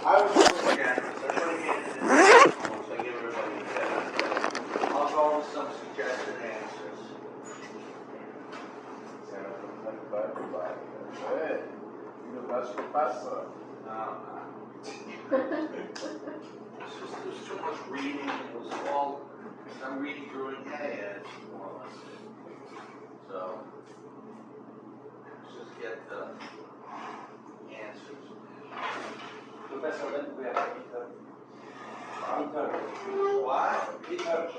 I was just looking at this, I put it in this, so I give everybody a chance. I'll go with some suggested answers. Good. You're the best professor. No. It's just, there's too much reading, it was all, I'm reading through it, yeah, it's more or less it. So, let's just get the answers. Professor, when do we have a midterm? What? Midterm.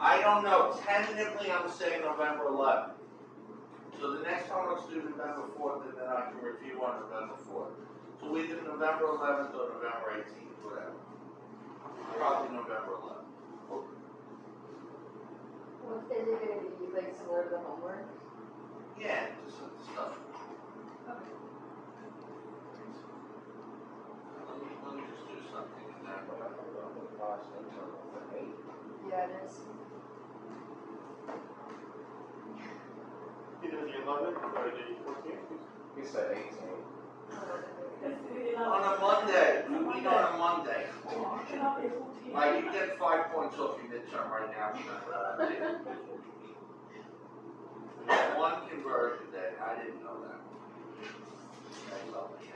I don't know, tentatively I'm saying November 11th. So the next homework's due November 4th, and then I can review on November 4th. So either November 11th or November 18th, whatever. Probably November 11th. Is it gonna be like similar to the homework? Yeah, just some stuff. Okay. Let me just do something in there. Yeah, it is. Either the 11th or the 14th? He said 18. On a Monday, we meet on a Monday. Like, you get 5 points off your midterm right now. One conversion day, I didn't know that. I love it, yeah.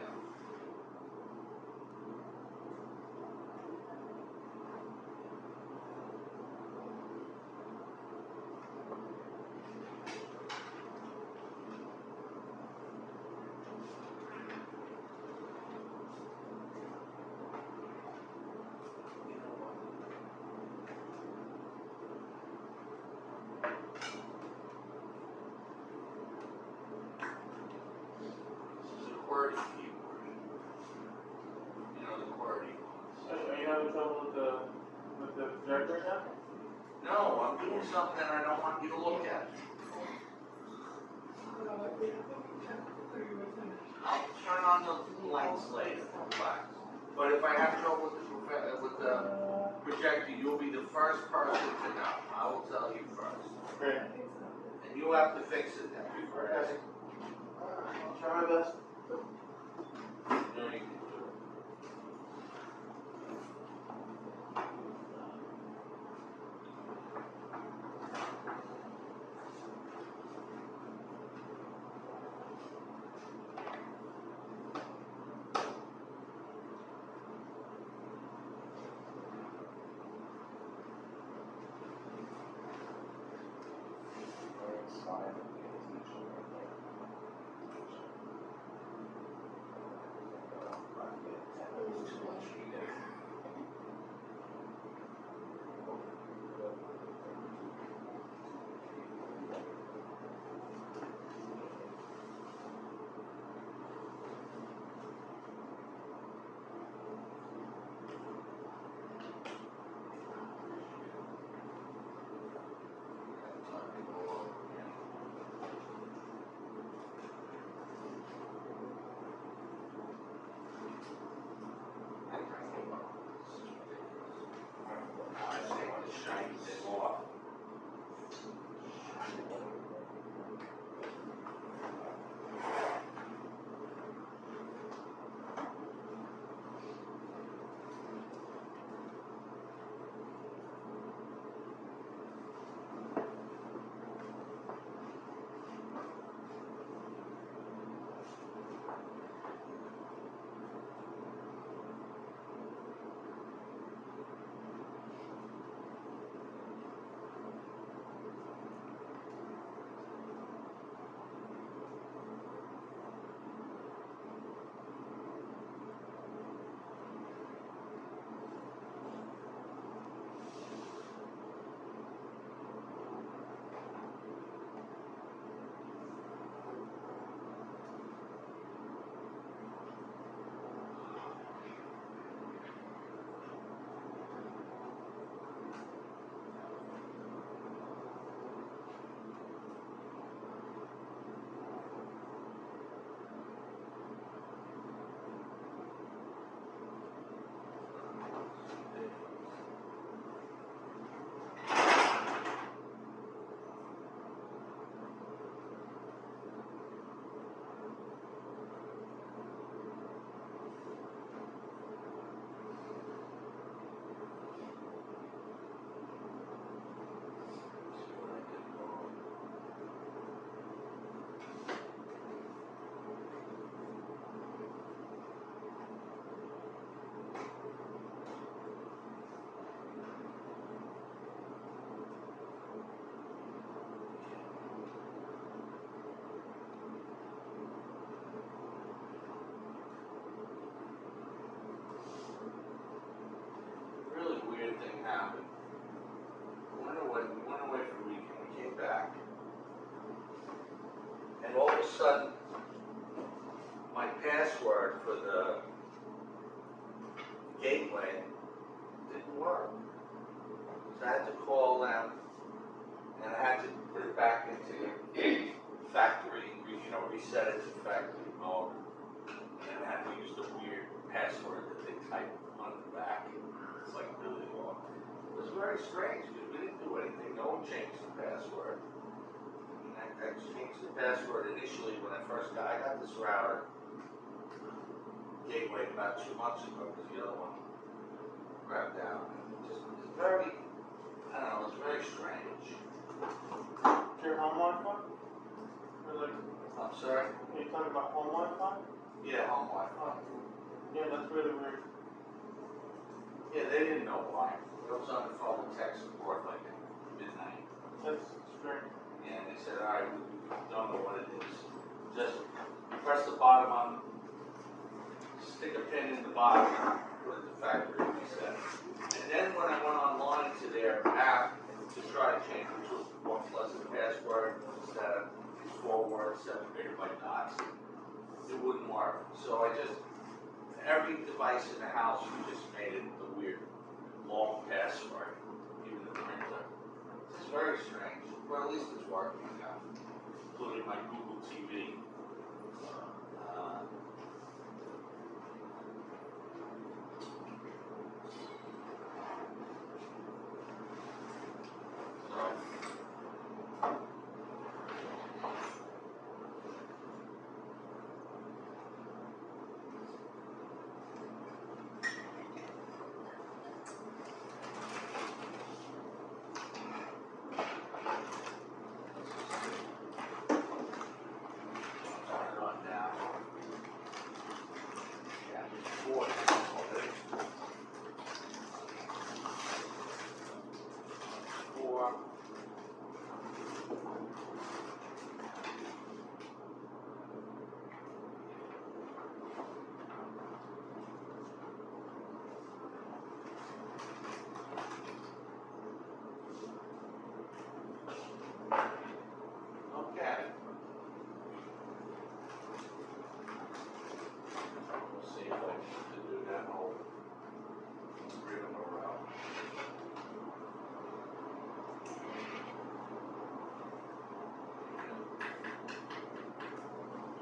QWERTY keyword. You know the QWERTY ones. Are you having trouble with the projector now? No, I'm doing something I don't want you to look at. I'll turn on the lights later, relax. But if I have trouble with the projector, you'll be the first person to know. I will tell you first. Great. And you have to fix it then before I ask. I'll try my best. No, you can do it. sudden, my password for the gateway didn't work. So I had to call them, and I had to put it back into factory, reset it to factory mode. And I had to use the weird password that they type on the back. It's like really long. It was very strange because we didn't do anything. No one changed the password. And I changed the password initially when I got this router gateway about 2 months ago because the other one grabbed out. It's very, I don't know, it's very strange. Your home Wi-Fi? Or like, I'm sorry? are you talking about home Wi-Fi? Yeah, home Wi-Fi. Yeah, that's really weird. Yeah, they didn't know why. I was on the phone with tech support like at midnight. That's strange. And they said, all right, we don't know what it is. Just press the bottom on, stick a pin in the bottom, put it to factory reset. And then when I went online to their app to try to change it to a more pleasant password instead of 4 words, 7 megabyte dots, it wouldn't work. So every device in the house, you just made it the weird long password, even the printer. It's very strange. Well, at least it's working now, including my Google TV.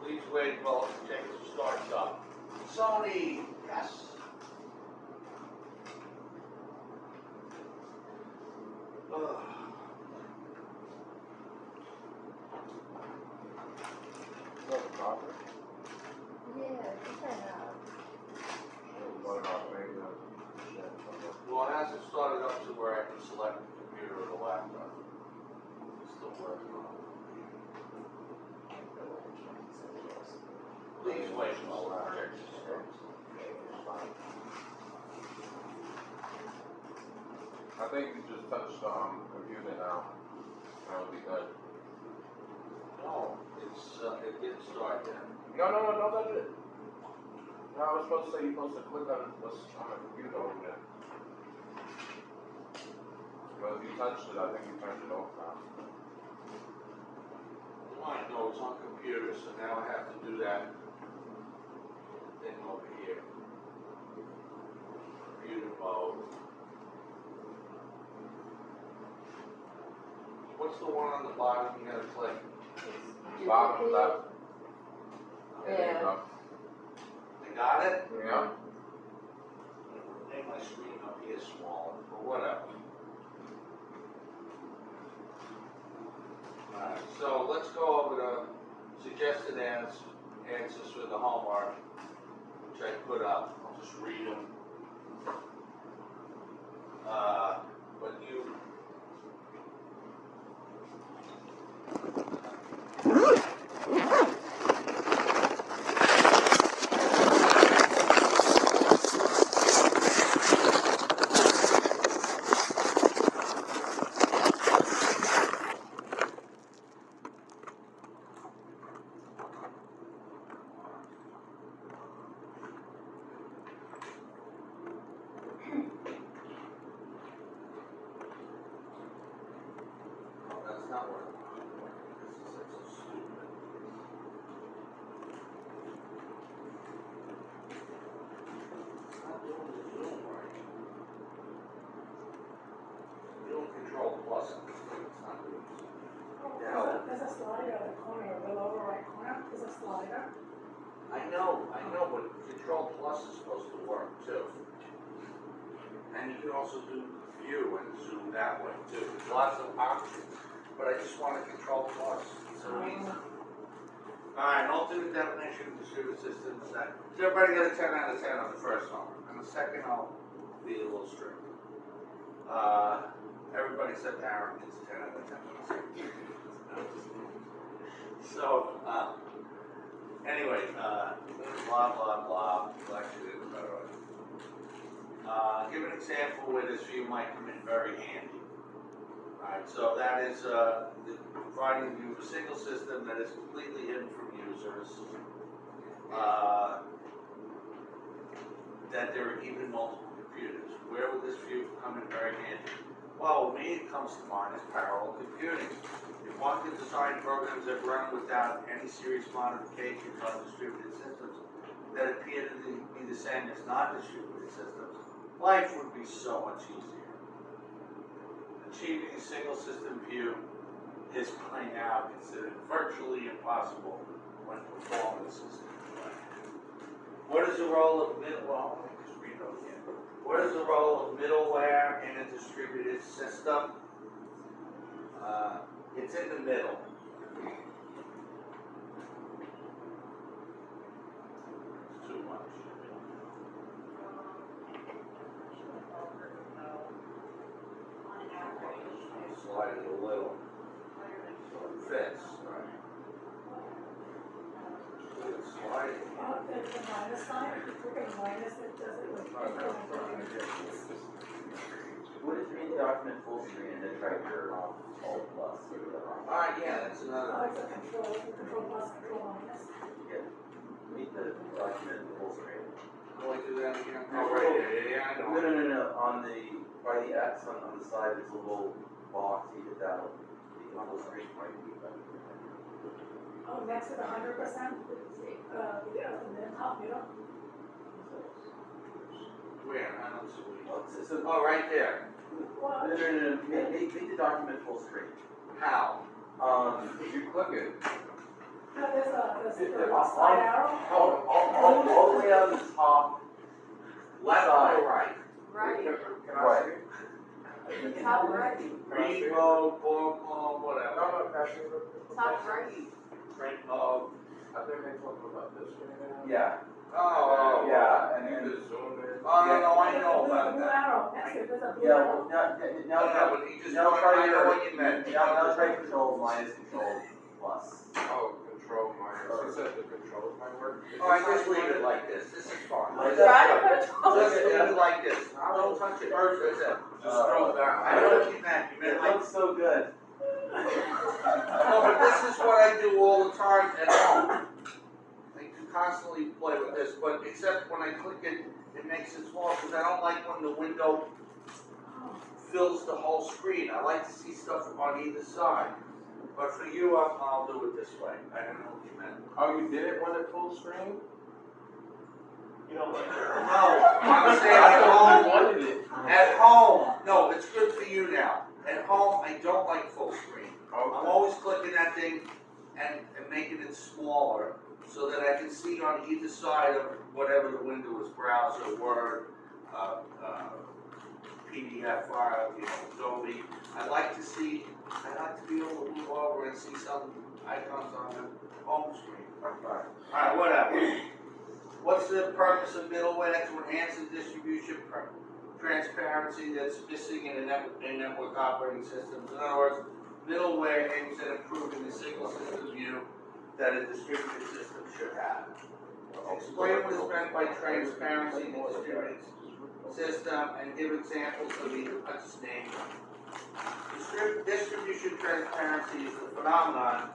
Please wait while Jacob starts up. Sony, yes. Yeah, I think I have. Well, it hasn't started up to where I can select the computer or the laptop. It's still working on it. Please wait while Jacob starts. I think you just touched computer now. That would be good. No, it didn't start yet. No, don't touch it. No, I was supposed to say you're supposed to click on the computer over there. But if you touched it, I think you turned it off now. Why? No, it's on computer, so now I have to do that thing over here. Computer mode. What's the one on the bottom you gotta click? Bottom left. There you go. They got it? Yeah. Make my screen up here smaller, but whatever. Alright, so let's go over the suggested answers for the homework, which I put up. I'll just read them. But you can also do view and zoom that way too. There's lots of options, but I just want to control costs. So, alright, alternate definition of distributed systems. So everybody got a 10 out of 10 on the first one. On the second, I'll be a little strict. Everybody except Aaron gets a 10 out of 10 on the second. So, anyway, blah, blah, blah, collection, etc. Give an example where this view might come in very handy. Alright, so that is, providing you a single system that is completely hidden from users. That there are even multiple computers. Where will this view come in very handy? Well, with me, it comes to mind as parallel computing. If one can design programs that run without any serious modifications on distributed systems that appear to be the same as non-distributed systems, life would be so much easier. Achieving a single system view is by now considered virtually impossible when performance is declined. What is the role of middleware? Let me just read those again. What is the role of middleware in a distributed system? It's in the middle. It's too much. Slide it a little. So it fits, right? Slide it. There's a minus sign, if you click a minus, it does it with. What if you read the document full screen and then try your alt plus? Alright, yeah, that's another. Oh, it's a control plus, control minus. Yeah. Read the document full screen. Can we do that again? Oh, right, yeah, I know. No. On the, by the X on the side, there's a little box, you hit that one. The full screen might be better. Oh, next to the 100%, the top middle. Where? I don't see where. Oh, Oh, right there. Well, No. Make the document full screen. How? If you click it, no, there's a slide arrow. All the way on the top. Left or right? Right, can I see it? top right, Read mode, board mode, whatever. No, actually, top right. Print mode. I think they talk about this right now. Yeah. Oh. Yeah, and You then. just zoom in. Oh, no, I know about Blue that. arrow, next to it, there's a blue Yeah, arrow. well, No, but he just, now try I know your, what you meant. now try control minus control plus. Oh, control minus. You said the controls might work. Alright, just leave it like this. This is fine. Like Just Try that. to control. leave it like this. Don't touch it. That's it. Just scroll down. I know what you meant. You It meant like. looks so good. No, but this is what I do all the time at home. I can constantly play with this, but except when I click it, it makes it small, because I don't like when the window fills the whole screen. I like to see stuff on either side. But for you, I'll do it this way. I don't know what you meant. Oh, you did it when it full screen? You don't like No, I'm saying I at thought you home. wanted it. At home, no, it's good for you now. At home, I don't like full screen. I'm Okay. always clicking that thing and making it smaller so that I can see on either side of whatever the window is, browser, Word, PDF file, Adobe. I like to be able to move over and see some icons on the home screen. Alright, whatever. What's the purpose of middleware? To enhance the distribution transparency that's missing in network operating systems. In other words, middleware aims at improving the single system view that a distributed system should have. Explain what is meant by transparency in the distributed system and give examples of either. I'll just name them. Distribution transparency is the phenomenon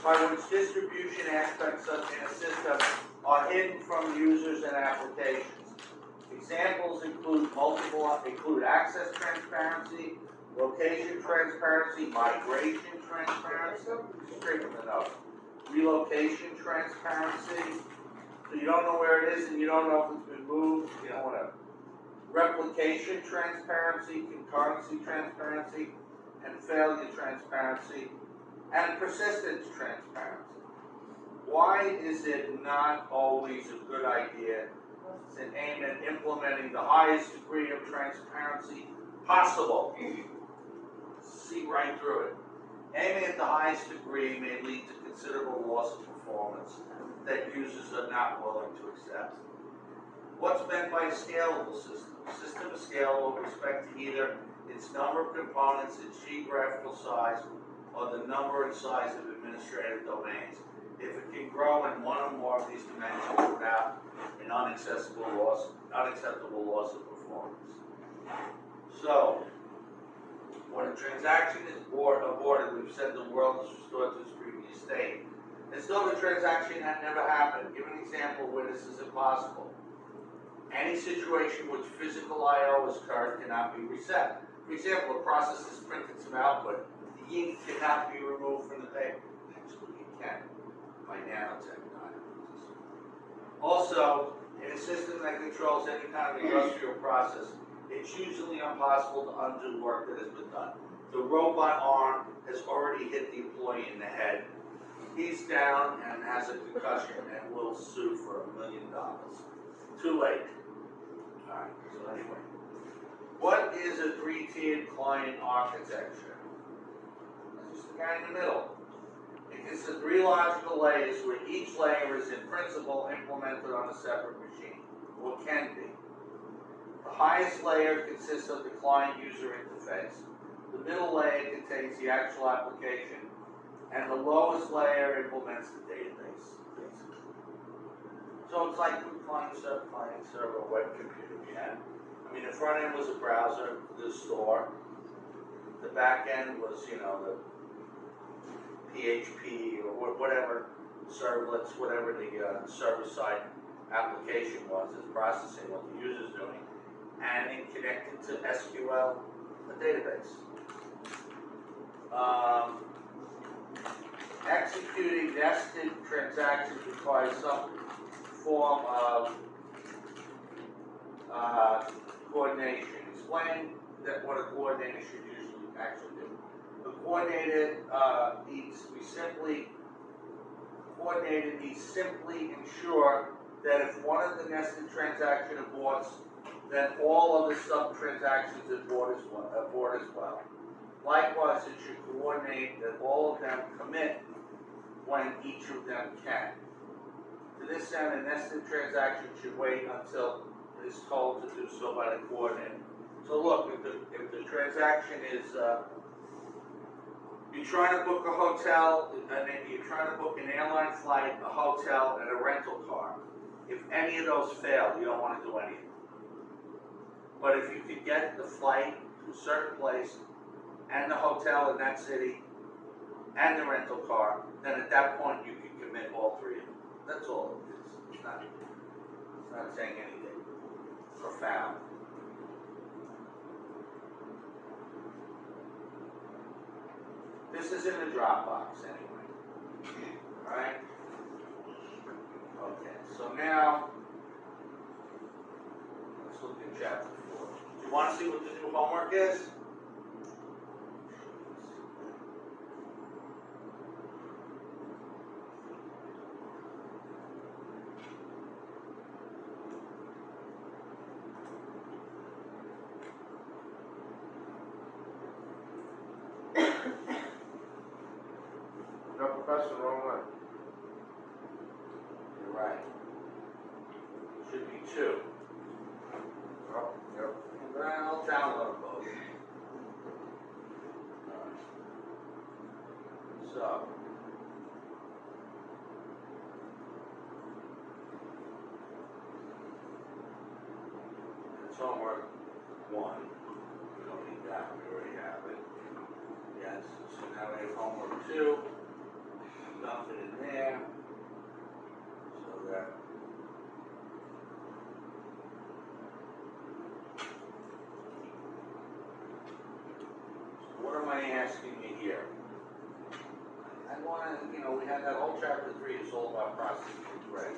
by which distribution aspects of in a system are hidden from users and applications. Examples include access transparency, location transparency, migration transparency, straight from the note, relocation transparency, so you don't know where it is and you don't know if it's been moved, whatever. Replication transparency, concurrency transparency, and failure transparency, and persistence transparency. Why is it not always a good idea It's an aim at implementing the highest degree of transparency possible. See right through it. Aiming at the highest degree may lead to considerable loss of performance that users are not willing to accept. What's meant by a scalable system? A system is scalable with respect to either its number of components, its geographical size, or the number and size of administrative domains. If it can grow in one or more of these dimensions without an unacceptable loss of performance. So, when a transaction is aborted, we've said the world is restored to its previous state. As though the transaction had never happened. Give an example where this is impossible. Any situation which physical I/O is current cannot be reset. For example, a process has printed some output. The ink cannot be removed from the paper. Actually, it can by nanotechnology. Also, in a system that controls any kind of industrial process, it's usually impossible to undo work that has been done. The robot arm has already hit the employee in the head. He's down and has a concussion and will sue for $1 million. Too late. Alright, so anyway. What is a three-tiered client architecture? That's just the guy in the middle. It consists of 3 logical layers where each layer is in principle implemented on a separate machine, or can be. The highest layer consists of the client-user interface. The middle layer contains the actual application, and the lowest layer implements the database, basically. So it's like client server, web computer we had. I mean, the front end was a browser, the store. The back end was, the PHP or whatever, servlets, whatever the server-side application was, is processing what the user's doing. And it connected to SQL, a database. Executing nested transactions requires some form of coordination. Explain what a coordinator should usually actually do. The coordinator needs simply ensure that if one of the nested transaction aborts, then all of the sub-transactions abort as well. Likewise, it should coordinate that all of them commit when each of them can. To this end, a nested transaction should wait until it is told to do so by the coordinator. So look, if the transaction is, you're trying to book a hotel, and then you're trying to book an airline flight, a hotel, and a rental car. If any of those fail, you don't want to do anything. But if you could get the flight to a certain place, and the hotel in that city, and the rental car, then at that point you can commit all 3 of them. That's all it is. It's not saying anything profound. This is in the Dropbox anyway. Alright? Okay, so now, let's look at chapter 4. Do you want to see what the new homework is? No, Professor, wrong one. You're right. Should be 2. Oh, yep. Well, download both. Alright. So. It's homework 1. We don't need that, we already have it. Yes, so now we have homework 2. Dump it in there. So that. What am I asking me here? I want to, we had that whole chapter 3 is all about processes, right?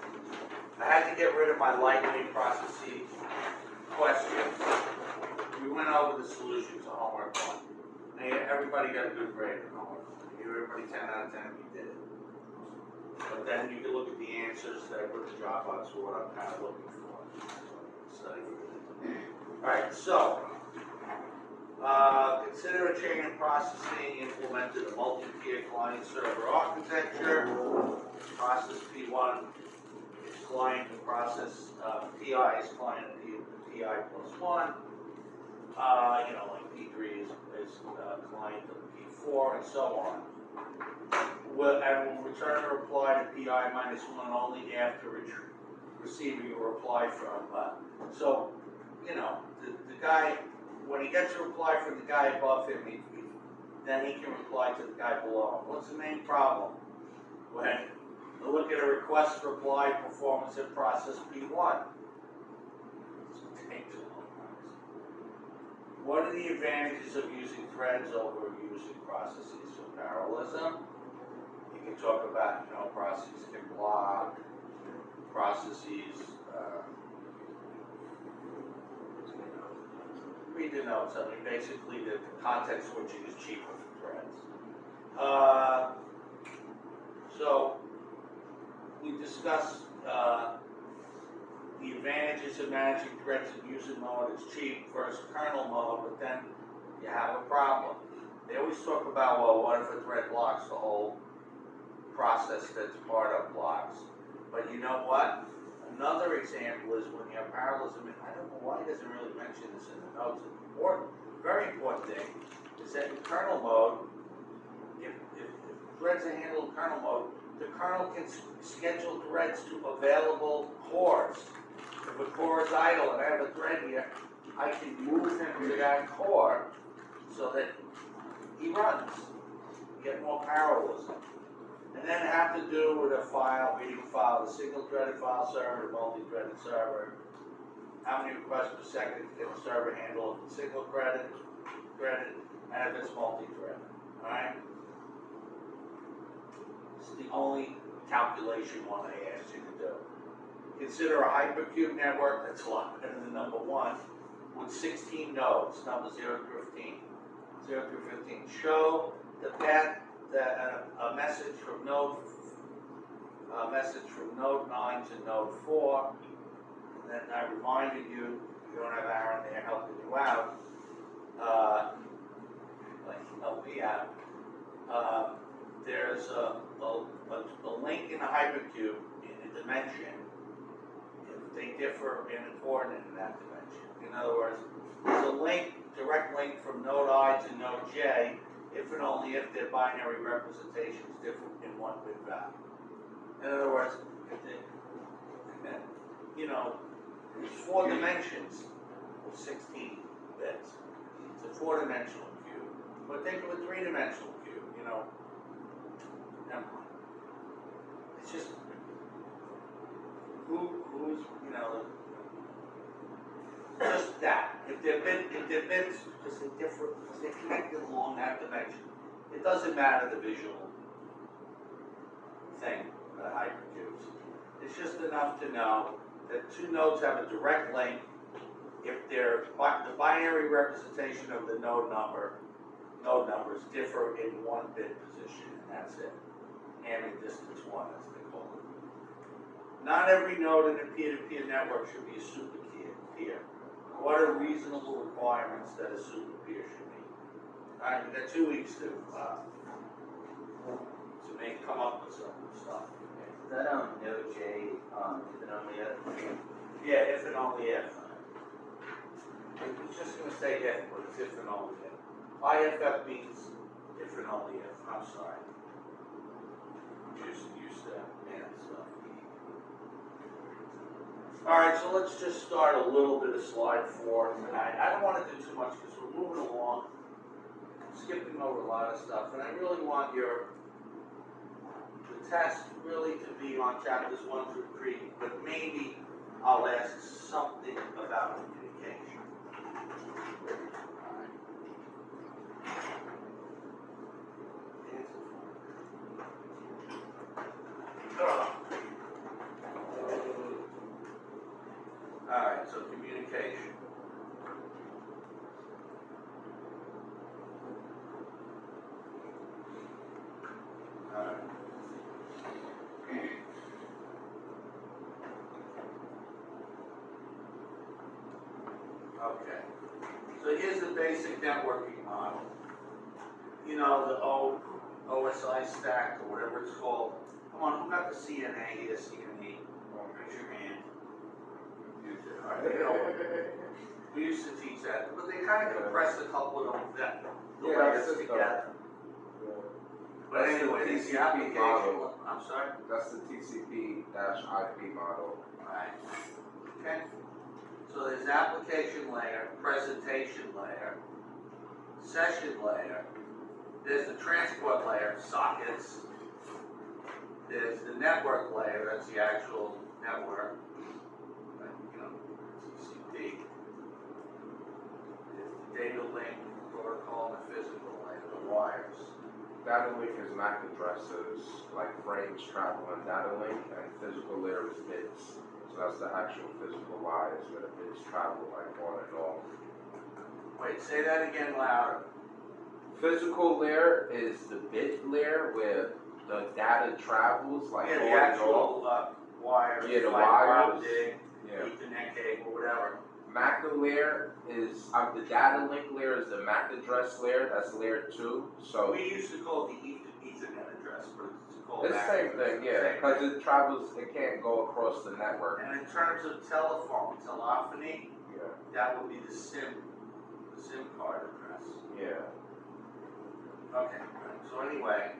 I had to get rid of my lightweight processes questions. We went over the solutions to homework 1. And everybody got a good grade in homework. Everybody 10 out of 10 if you did it. But then you can look at the answers that I put in the Dropbox for what I'm kind of looking for. Study. Alright, so, consider a chain of processing implemented a multi-tier client server architecture. Process P1 is client to process, PI is client to PI plus 1. Like P3 is client to P4 and so on. And will return a reply to PI minus 1 only after receiving a reply from, so, the guy, when he gets a reply from the guy above him, then he can reply to the guy below him. What's the main problem? When you look at a request reply performance in process P1. Take too long, guys. What are the advantages of using threads over using processes for parallelism? You can talk about, processes can block, processes, read the notes. I mean, basically, the context switching is cheaper for threads. So, we discussed the advantages of managing threads in user mode. It's cheap versus kernel mode, but then you have a problem. They always talk about, well, what if a thread blocks the whole process that's part of blocks? But you know what? Another example is when you have parallelism, and I don't know why he doesn't really mention this in the notes. Important, very important thing is that in kernel mode, if threads are handled in kernel mode, the kernel can schedule threads to available cores. If a core is idle and I have a thread here, I can move him to that core so that he runs. You get more parallelism. And then have to do with a file, reading a file, the single-threaded file server, the multi-threaded server. How many requests per second can the server handle if it's single-threaded, and if it's multi-threaded, all right? It's the only calculation one I asked you to do. Consider a hypercube network that's a lot better than number 1 with 16 nodes, number 0 through 15. 0 through 15. Show the path that a message from node 9 to node 4. And then I reminded you, you don't have Aaron there helping you out, help me out. There's a link in the hypercube in a dimension. They differ in coordinate in that dimension. In other words, there's a direct link from node I to node J, if and only if their binary representations differ in 1-bit value. In other words, it's 4 dimensions of 16 bits. It's a 4-dimensional cube. But think of a 3-dimensional cube, Never mind. It's just who's just that. If they're bits, because they differ, because they're connected along that dimension. It doesn't matter the visual thing, the hypercubes. It's just enough to know that 2 nodes have a direct link if the binary representation of the node numbers differ in 1-bit position, and that's it. Hamming distance 1, as they call it. Not every node in a peer-to-peer network should be a super peer. What are reasonable requirements that a super peer should be? All right, we've got 2 weeks to come up with some stuff. Is that node J, if and only if? Yeah, if and only if. I was just going to say if, but it's if and only if. IFF means if and only if. I'm sorry. Just use that man stuff. All right, so let's just start a little bit of slide 4 tonight. I don't want to do too much because we're moving along, skipping over a lot of stuff, and I really want the test really to be on chapters 1 through 3, but maybe I'll ask something about communication. Alright, so communication. Alright. Okay. So here's the basic networking model. You know, the OSI stack or whatever it's called. Come on, who got the CNA here, CNE? Raise your hand. All right, you know, we used to teach that, but they kind of compressed a couple of them, the Yeah, layers that's it, together. But That's the anyway, it's the TCP application, model. I'm sorry? That's the TCP-IP model. Right. Okay. So there's application layer, presentation layer, session layer, there's the transport layer, sockets, there's the network layer, that's the actual network, you know, TCP. There's the data link protocol and the physical layer, the wires. Data link is MAC addresses, like frames travel on data link, and physical layer is bits. So that's the actual physical wires where the bits travel like on and off. Wait, say that again louder. Physical layer is the bit layer where the data travels like Yeah, on the and off. actual wires, Yeah, the fiber wires. optic, Yeah. Ethernet cable, whatever. MAC layer is, the data link layer is the MAC address layer, that's layer 2. So We used to call it the Ethernet address, but it's called it's the MAC same address. thing, yeah, because it travels, it can't go across the network. And in terms of telephony, Yeah, that would be the SIM card address. yeah. Okay, right. So anyway.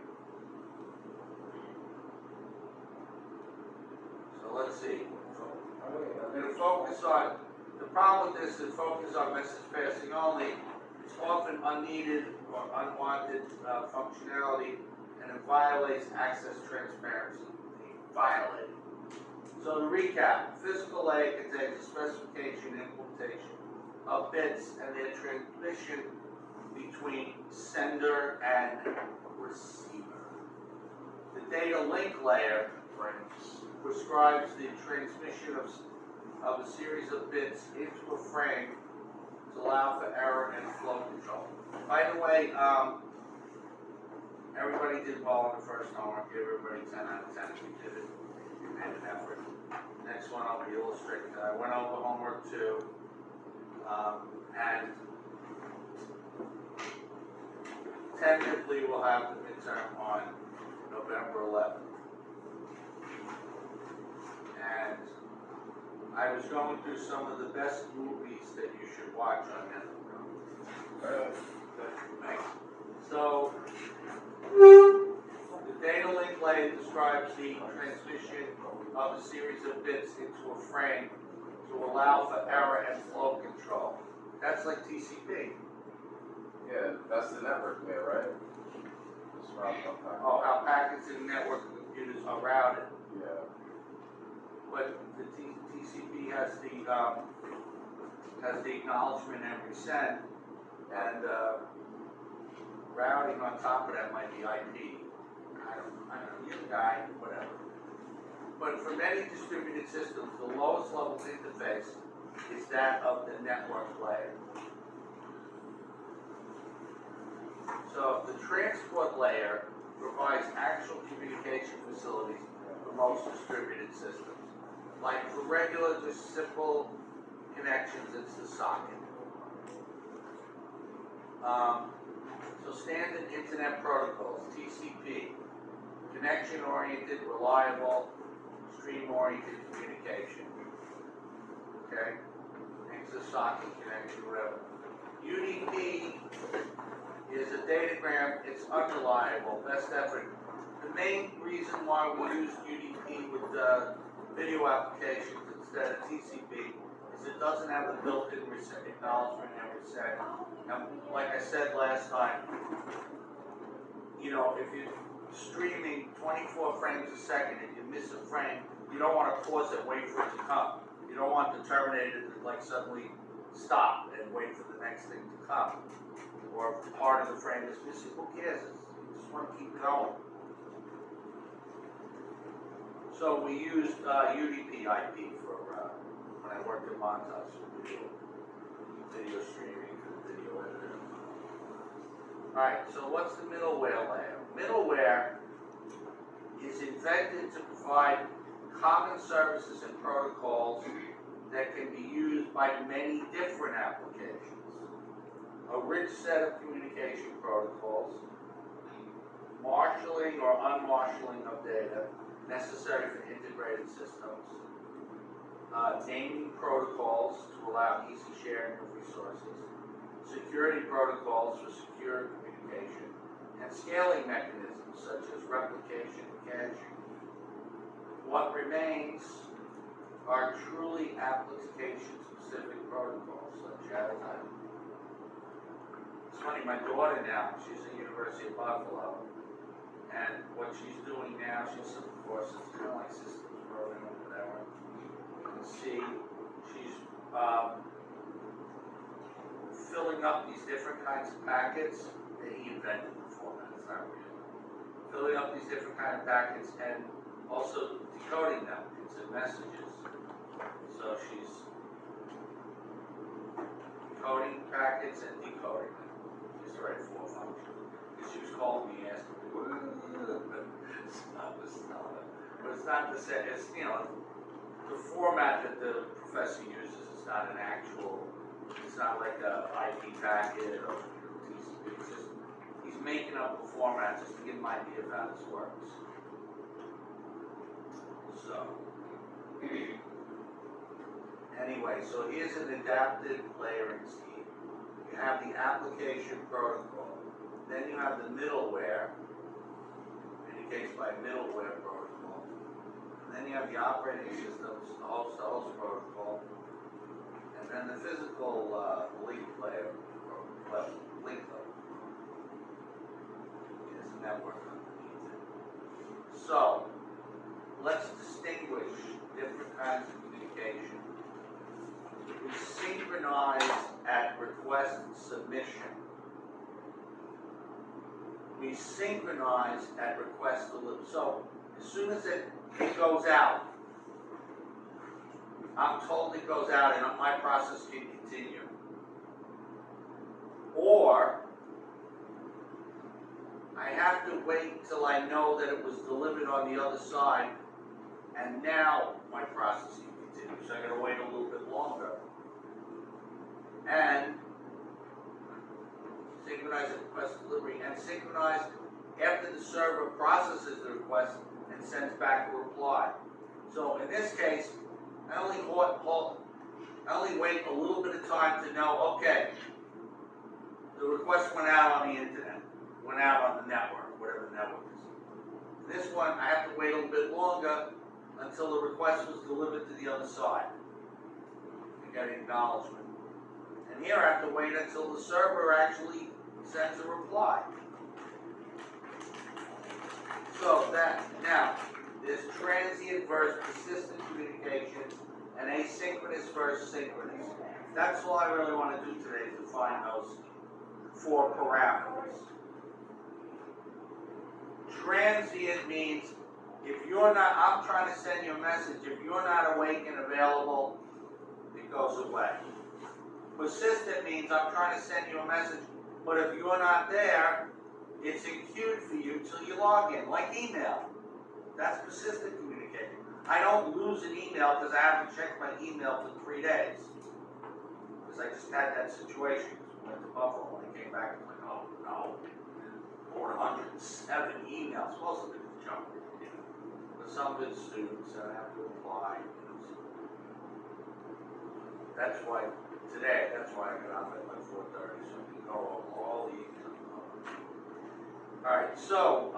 So let's see. I'm gonna focus on, the problem with this is focus on message passing only. It's often unneeded or unwanted functionality, and it violates access transparency. Violated. So to recap, physical layer contains a specification and implementation of bits and their transmission between sender and receiver. The data link layer prescribes the transmission of a series of bits into a frame to allow for error and flow control. By the way, everybody did well on the first homework. Give everybody 10 out of 10. We did it. We made an effort. Next one I'll be illustrating. I went over homework 2, and tentatively we'll have the midterm on November 11th. And I was going through some of the best movies that you should watch on Netflix. So, the data link layer describes the transmission of a series of bits into a frame to allow for error and flow control. That's like TCP. Yeah, that's the network layer, right? That's right. Oh, how packets in network computers are routed. Yeah. But the TCP has the acknowledgement and resend, and routing on top of that might be IP. I don't know, you're the guy, whatever. But for many distributed systems, the lowest level interface is that of the network layer. So the transport layer provides actual communication facilities for most distributed systems. Like for regular, just simple connections, it's the socket. So standard internet protocols, TCP, connection-oriented, reliable, stream-oriented communication. Okay? It's a socket connection, whatever. UDP is a datagram, it's unreliable, best effort. The main reason why we use UDP with video applications instead of TCP is it doesn't have the built-in acknowledgement and resend. And like I said last time, you know, if you're streaming 24 frames a second and you miss a frame, you don't want to pause it, wait for it to come. You don't want the terminator to like suddenly stop and wait for the next thing to come. Or if part of the frame is missing, who cares? You just want to keep going. So we used UDP IP for when I worked at Montage for video streaming for the video editor. Alright, so what's the middleware layer? Middleware is invented to provide common services and protocols that can be used by many different applications. A rich set of communication protocols, marshalling or unmarshalling of data necessary for integrated systems, naming protocols to allow easy sharing of resources, security protocols for secure communication, and scaling mechanisms such as replication and caching. What remains are truly application-specific protocols such as, it's funny, my daughter now, she's at the University of Buffalo, and what she's doing now, she's some courses, kind of like systems programming or whatever. You can see she's filling up these different kinds of packets that he invented the format, it's not real. Filling up these different kind of packets and also decoding them into messages. So she's coding packets and decoding them. She's already 4 functions. She was calling me asking me, but it's not the same, it's, you know, the format that the professor uses is not an actual, it's not like a IP packet or TCP, it's just, he's making up a format just to give him an idea of how this works. So, anyway, so here's an adapted layering scheme. You have the application protocol, then you have the middleware, indicates by middleware protocol, and then you have the operating systems, the host protocol, and then the physical link layer, link layer. There's a network underneath it. So, let's distinguish different kinds of communication. We synchronize at request submission. We synchronize at request delivery. So as soon as it goes out, I'm told it goes out and my process can continue. Or I have to wait till I know that it was delivered on the other side, and now my process can continue. So I gotta wait a little bit longer. And synchronize at request delivery, and synchronize after the server processes the request and sends back a reply. So in this case, I only wait a little bit of time to know, okay, the request went out on the internet, went out on the network, whatever the network is. This one, I have to wait a little bit longer until the request was delivered to the other side. I get acknowledgement. And here I have to wait until the server actually sends a reply. So that, now, there's transient versus persistent communication and asynchronous versus synchronous. That's all I really want to do today, is define those 4 parameters. Transient means if you're not, I'm trying to send you a message, if you're not awake and available, it goes away. Persistent means I'm trying to send you a message, but if you're not there, it's in queued for you till you log in, like email. That's persistent communication. I don't lose an email because I haven't checked my email for 3 days. Because I just had that situation. I went to Buffalo and I came back and I'm like, oh no, 407 emails, most of it is junk. But some good students that have to apply. That's why today, that's why I got up at like 4:30, so we can go over all the emails. Alright, so,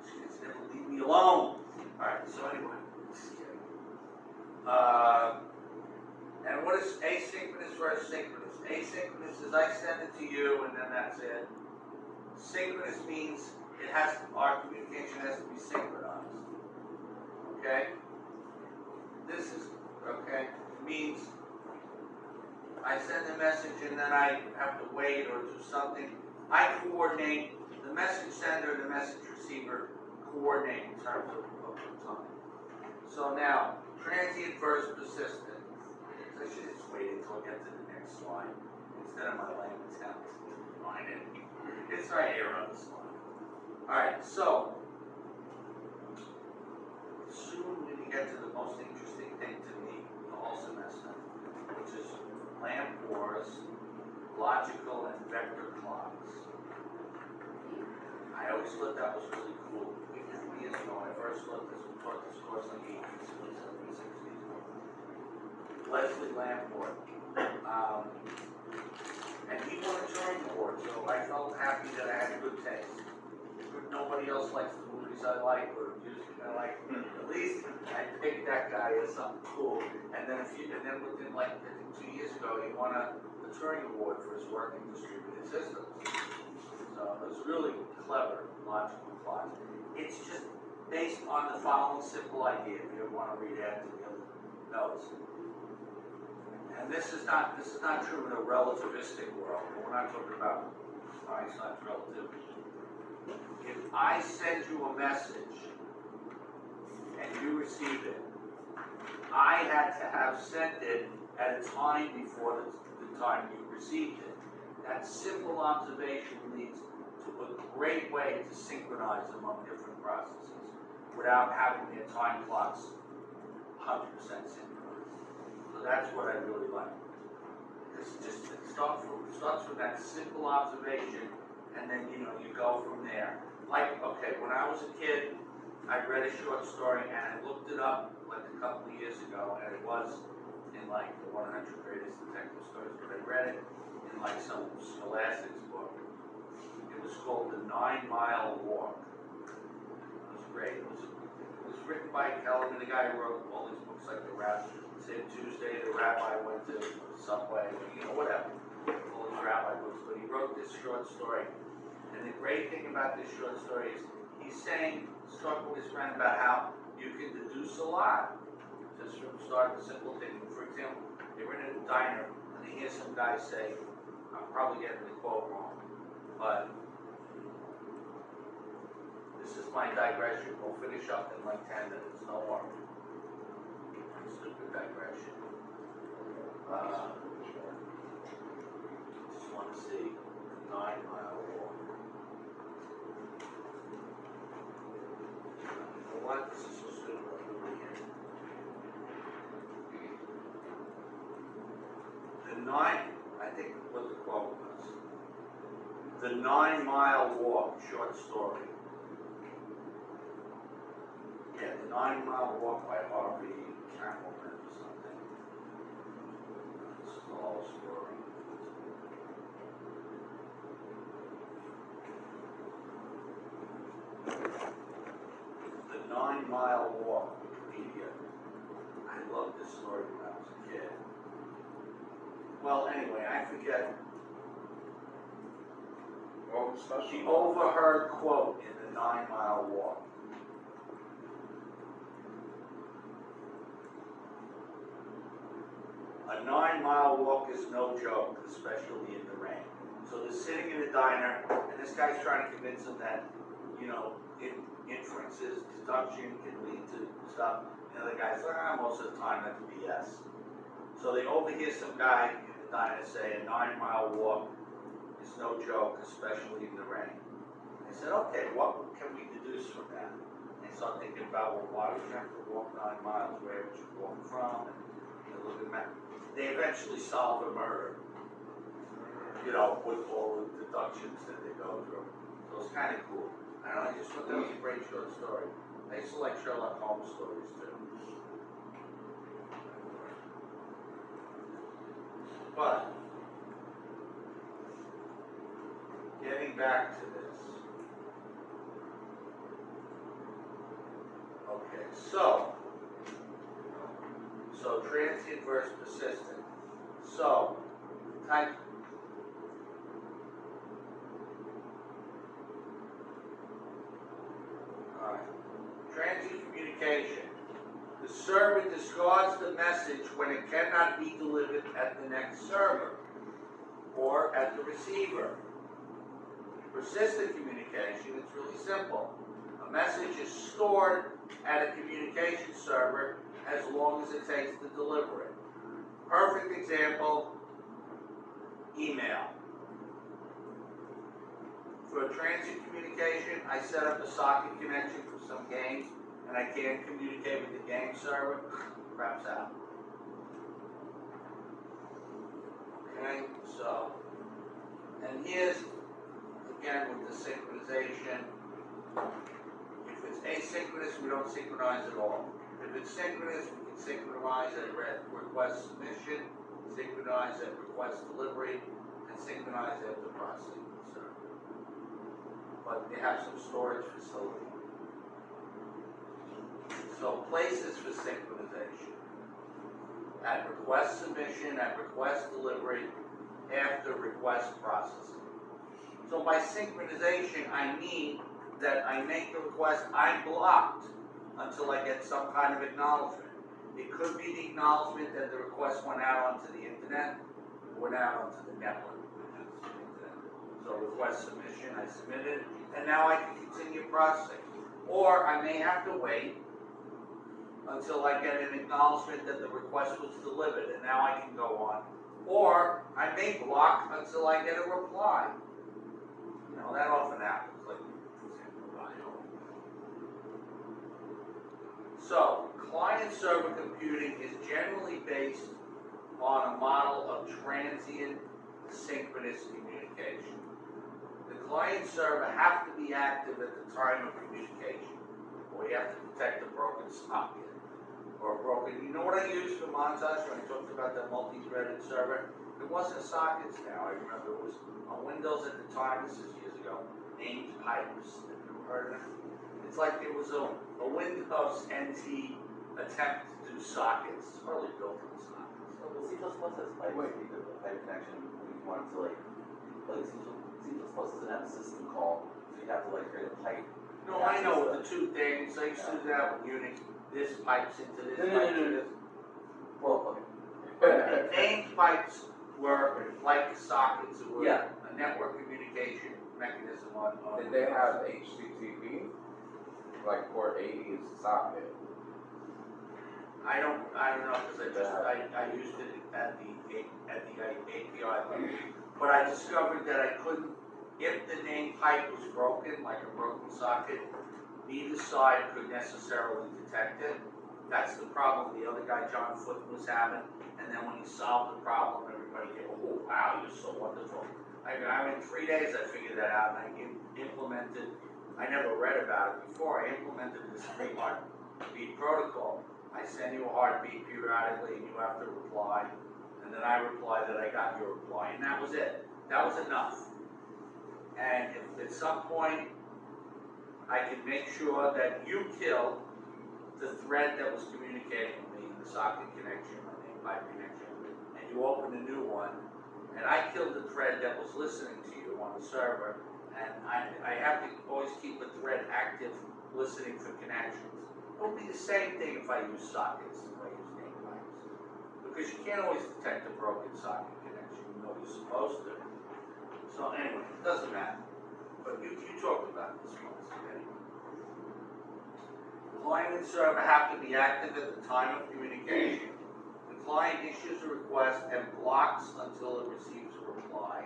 kids never leave me alone. Alright, so anyway, just kidding. And what is asynchronous versus synchronous? Asynchronous is I send it to you and then that's it. Synchronous means our communication has to be synchronized. Okay? This is, okay, means I send a message and then I have to wait or do something. I coordinate, the message sender and the message receiver coordinate in terms of time. So now, transient versus persistent. So I should just wait until I get to the next slide instead of my language house. Find it. It's right here on the slide. Alright, so soon we get to the most interesting thing to me in the all semester, which is lamp wars, logical and vector clocks. I always thought that was really cool. Years ago, when I first taught this course like 1860s, 1760s. Leslie Lamport. And he won a Turing Award, so I felt happy that I had good taste. Nobody else likes the movies I like or the music I like. At least I picked that guy as something cool. And then within like I think 2 years ago, he won a Turing Award for his work in distributed systems. So it was really clever, logical clock. It's just based on the following simple idea. If you want to read add to the other notes. And this is not true in a relativistic world. We're not talking about Einstein's relativity. If I send you a message and you receive it, I had to have sent it at a time before the time you received it. That simple observation leads to a great way to synchronize among different processes without having their time clocks 100% synchronized. So that's what I really like. It starts from that simple observation, and then you go from there. Like, okay, when I was a kid, I read a short story and I looked it up like a couple of years ago, and it was in like the 100 Greatest Detective Stories, but I read it in like some Scholastics book. It was called The 9 Mile Walk. It was great. It was written by Kellerman, the guy who wrote all these books like The Rabbi, St. Tuesday, The Rabbi Went to Subway, whatever. All these rabbi books, but he wrote this short story. And the great thing about this short story is he's talking with his friend about how you can deduce a lot just from starting a simple thing. For example, they were in a diner and they hear some guy say, I'm probably getting the quote wrong, but this is my digression. We'll finish up in like 10 minutes, no more. Stupid digression. Just want to see the 9 Mile Walk. You know what? This is so stupid. Over here. I think what the quote was. The 9 Mile Walk, short story. Yeah, The 9 Mile Walk by Harvey Campbellman or something. This is the whole story. The 9 Mile Walk, Wikipedia. I loved this story when I was a kid. Well, anyway, I forget the overheard quote in The 9 Mile Walk. A 9-mile walk is no joke, especially in the rain. So they're sitting in a diner, and this guy's trying to convince them that, inferences, deduction can lead to stuff. And the other guy's like, most of the time that's BS. So they overhear some guy in the diner say a 9-mile walk is no joke, especially in the rain. And they said, okay, what can we deduce from that? And they start thinking about, well, why would you have to walk 9 miles? Where would you walk from? And look at that. They eventually solve a murder, with all the deductions that they go through. So it's kind of cool. I don't know, I just thought that was a great short story. I used to like Sherlock Holmes stories too. But, getting back to this. Okay, so transient versus persistent. So, type. Alright. Transient communication. The server discards the message when it cannot be delivered at the next server or at the receiver. Persistent communication, it's really simple. A message is stored at a communication server as long as it takes to deliver it. Perfect example, email. For a transient communication, I set up a socket connection for some games, and I can't communicate with the game server, crap's out. Okay, so, and here's, again, with the synchronization. If it's asynchronous, we don't synchronize at all. If it's synchronous, we can synchronize at request submission, synchronize at request delivery, and synchronize after processing. But they have some storage facility. So places for synchronization. At request submission, at request delivery, after request processing. So by synchronization, I mean that I make the request, I'm blocked until I get some kind of acknowledgement. It could be the acknowledgement that the request went out onto the internet, went out onto the network, which is the internet. So request submission, I submitted, and now I can continue processing. Or I may have to wait until I get an acknowledgement that the request was delivered, and now I can go on. Or I may block until I get a reply. You know, that often happens, like, so, client-server computing is generally based on a model of transient synchronous communication. The client-server have to be active at the time of communication, or you have to detect a broken socket, or a broken, you know what I used for Montage when I talked about that multi-threaded server? It wasn't sockets now, I remember it was on Windows at the time, this is years ago, named pipes. Have you ever heard of it? It's like it was a Windows NT attempt to do sockets. It's probably built on sockets. Well, C++ has pipe, the pipe connection, when you want to like C++ doesn't have a system call, so you have to like create a pipe. No, I know the two things. I used to do that with Unix. This pipes into this, pipes into this. Well, But the named pipes were like sockets. It were Yeah. a network communication mechanism on Did they have HTTP? Like port 80 is a socket. I don't know because I used it at the API level. But I discovered that I couldn't, if the name pipe was broken, like a broken socket, neither side could necessarily detect it. That's the problem the other guy, John Foote, was having. And then when he solved the problem, everybody came, oh wow, you're so wonderful. In 3 days I figured that out, and I implemented, I never read about it before, I implemented this free heartbeat protocol. I send you a heartbeat periodically and you have to reply, and then I reply that I got your reply, and that was it. That was enough. And if at some point I can make sure that you kill the thread that was communicating with me, the socket connection or the pipe connection, and you open a new one, and I killed the thread that was listening to you on the server, and I have to always keep a thread active listening for connections. It will be the same thing if I use sockets, if I use name pipes. Because you can't always detect a broken socket connection, even though you're supposed to. So anyway, it doesn't matter. But you talked about this once, okay? Client and server have to be active at the time of communication. The client issues a request and blocks until it receives a reply.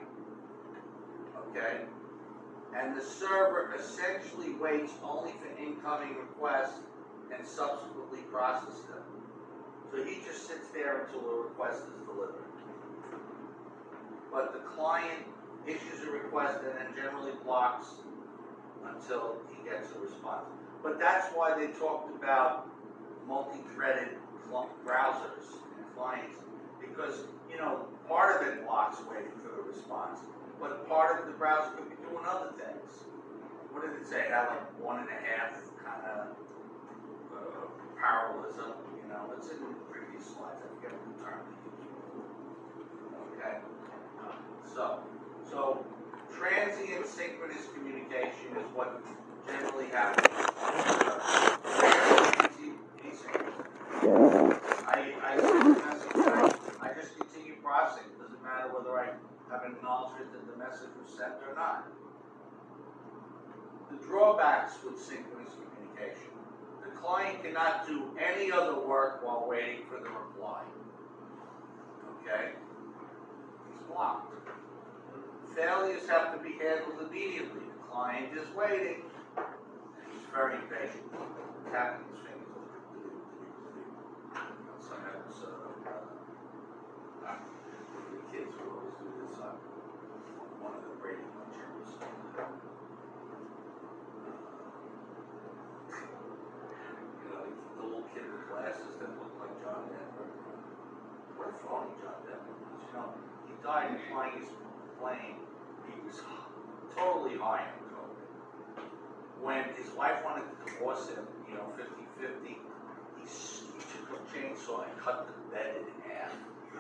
Okay? And the server essentially waits only for incoming requests and subsequently processes them. So he just sits there until a request is delivered. But the client issues a request and then generally blocks until he gets a response. But that's why they talked about multi-threaded browsers and clients, because, you know, part of it blocks waiting for the response, but part of the browser could be doing other things. What did it say? It had like 1.5 kind of parallelism, you know, it's in the previous slides, I forget what the term they used. Okay? So transient synchronous communication is what generally happens. I send a message, I just continue processing. It doesn't matter whether I have an acknowledgement that the message was sent or not. The drawbacks with synchronous communication. The client cannot do any other work while waiting for the reply. Okay? He's blocked. Failures have to be handled immediately. The client is waiting. He's very patient. Tapping his fingers. Some episode of kids would always do this on one of the Brady Bunch episodes. You know, the little kid with glasses that looked like John Denver. What a phony John Denver was. You know, he died flying his plane. He was totally high on coke. When his wife wanted to divorce him, you know, 50-50, he took a chainsaw and cut the bed in half.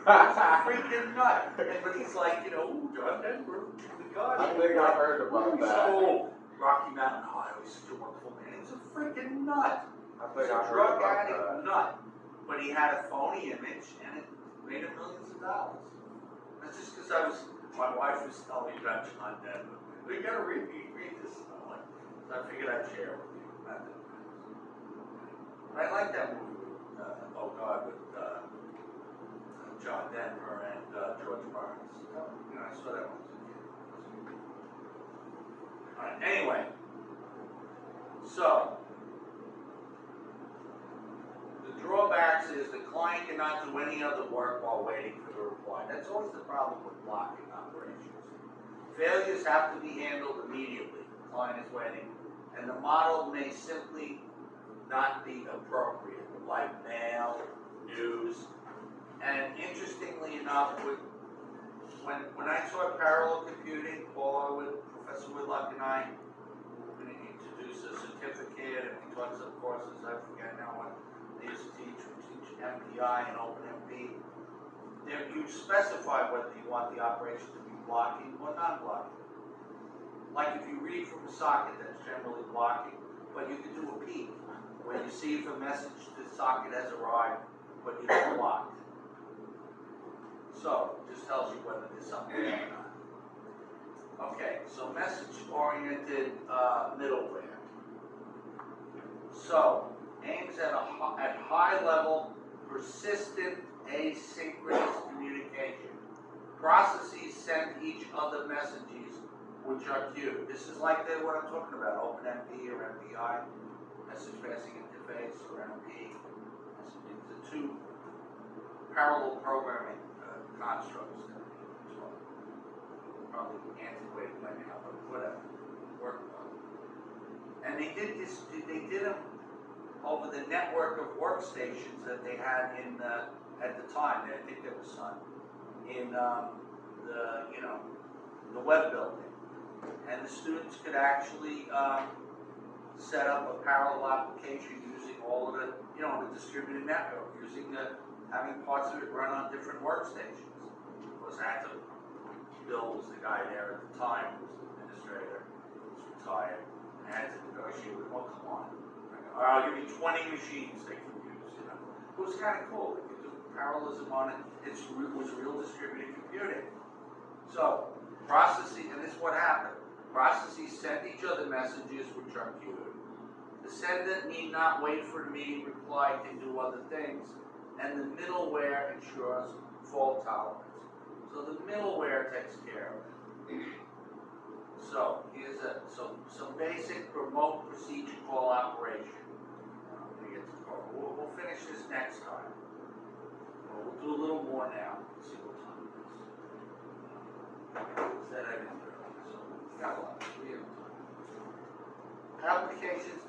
Freaking nut. But he's like, you know, ooh, John Denver, we got I him. think I heard about that. Oh, Rocky Mountain High, he's such a wonderful man. He's a freaking nut. I He's think a I heard drug about addict that. nut. But he had a phony image and it made him millions of dollars. That's just because my wife was telling me about John Denver. We gotta read this. I'm like, so I figured I'd share with you. I like that movie with, oh God, with John Denver and George Barnes. You know, I saw that one as a kid. Alright, anyway. So, the drawbacks is the client cannot do any other work while waiting for the reply. That's always the problem with blocking operations. Failures have to be handled immediately. The client is waiting. And the model may simply not be appropriate, like mail, news. And interestingly enough, when I taught parallel computing, Paula with Professor Whitlock and I were going to introduce a certificate, and we taught some courses, I forget now what they used to teach. We teach MPI and OpenMP. There, you specify whether you want the operation to be blocking or non-blocking. Like if you read from a socket, that's generally blocking, but you can do a peek where you see if a message to the socket has arrived, but you don't block. So, it just tells you whether there's something there or not. Okay, so message-oriented middleware. So, aims at high-level, persistent, asynchronous communication. Processes send each other messages which are queued. This is like what I'm talking about, OpenMP or MPI, message passing interface, or MP. The two parallel programming constructs that probably antiquated by now, but whatever, worked on. And they did them over the network of workstations that they had in at the time. I think there was some in the web building, and the students could actually set up a parallel application using all of the the distributed network, using having parts of it run on different workstations. Of course, I had to. Bill was the guy there at the time, who was the administrator, who was retired. I had to negotiate with him. Well, come on. All right, I'll give you 20 machines they can use. It was kind of cool. They could do parallelism on it. It was real distributed computing. So, processes, and this is what happened. Processes send each other messages which are queued. The sender need not wait for immediate reply, can do other things, and the middleware ensures fault tolerance. So the middleware takes care of it. So here's some basic remote procedure call operation. I'm gonna get to call. We'll finish this next time. We'll do a little more now. Let's see what time it is. Said I didn't do it, so we got a lot. We have time. Applications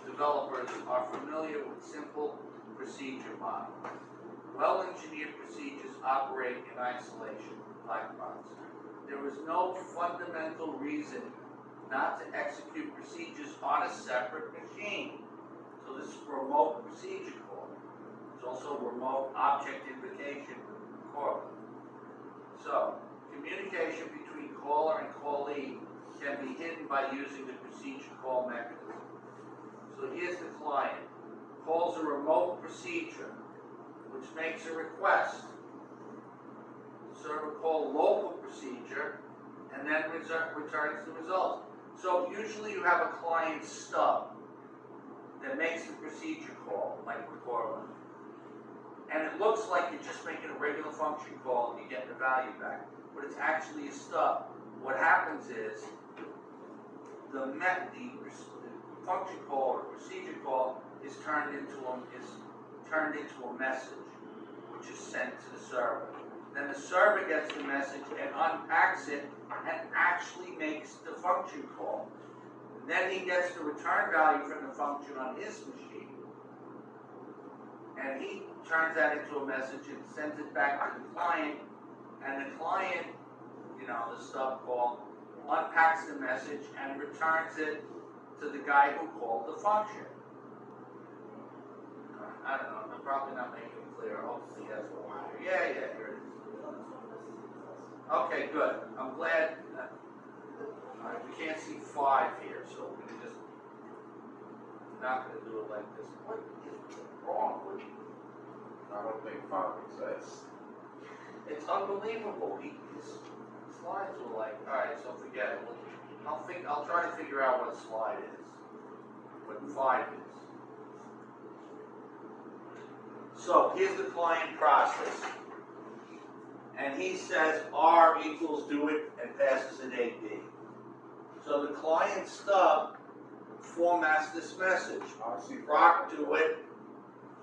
developers are familiar with simple procedure models. Well-engineered procedures operate in isolation, black box. There is no fundamental reason not to execute procedures on a separate machine. So this is remote procedure call. It's also remote object invocation call. So communication between caller and callee can be hidden by using the procedure call mechanism. So here's the client. Calls a remote procedure, which makes a request. Server call local procedure, and then returns the results. So usually you have a client stub that makes the procedure call, like record one. And it looks like you're just making a regular function call and you get the value back, but it's actually a stub. What happens is the function call or procedure call is turned into a message, which is sent to the server. then the server gets the message and unpacks it and actually makes the function call. And then he gets the return value from the function on his machine. And he turns that into a message and sends it back to the client. And the client, the stub call, unpacks the message and returns it to the guy who called the function. I don't know, I'm probably not making it clear. Hopefully that's what matters. Yeah, here it is. Okay, good. I'm glad. Alright, we can't see 5 here, so we're gonna just not gonna do it like this. What is wrong with you? I don't think 5 exists. It's unbelievable. His slides were like, alright, so forget it. I'll try to figure out what slide is. What 5 is. So here's the client process. And he says R equals do it and passes an AB. So the client stub formats this message. I see. Proc do it,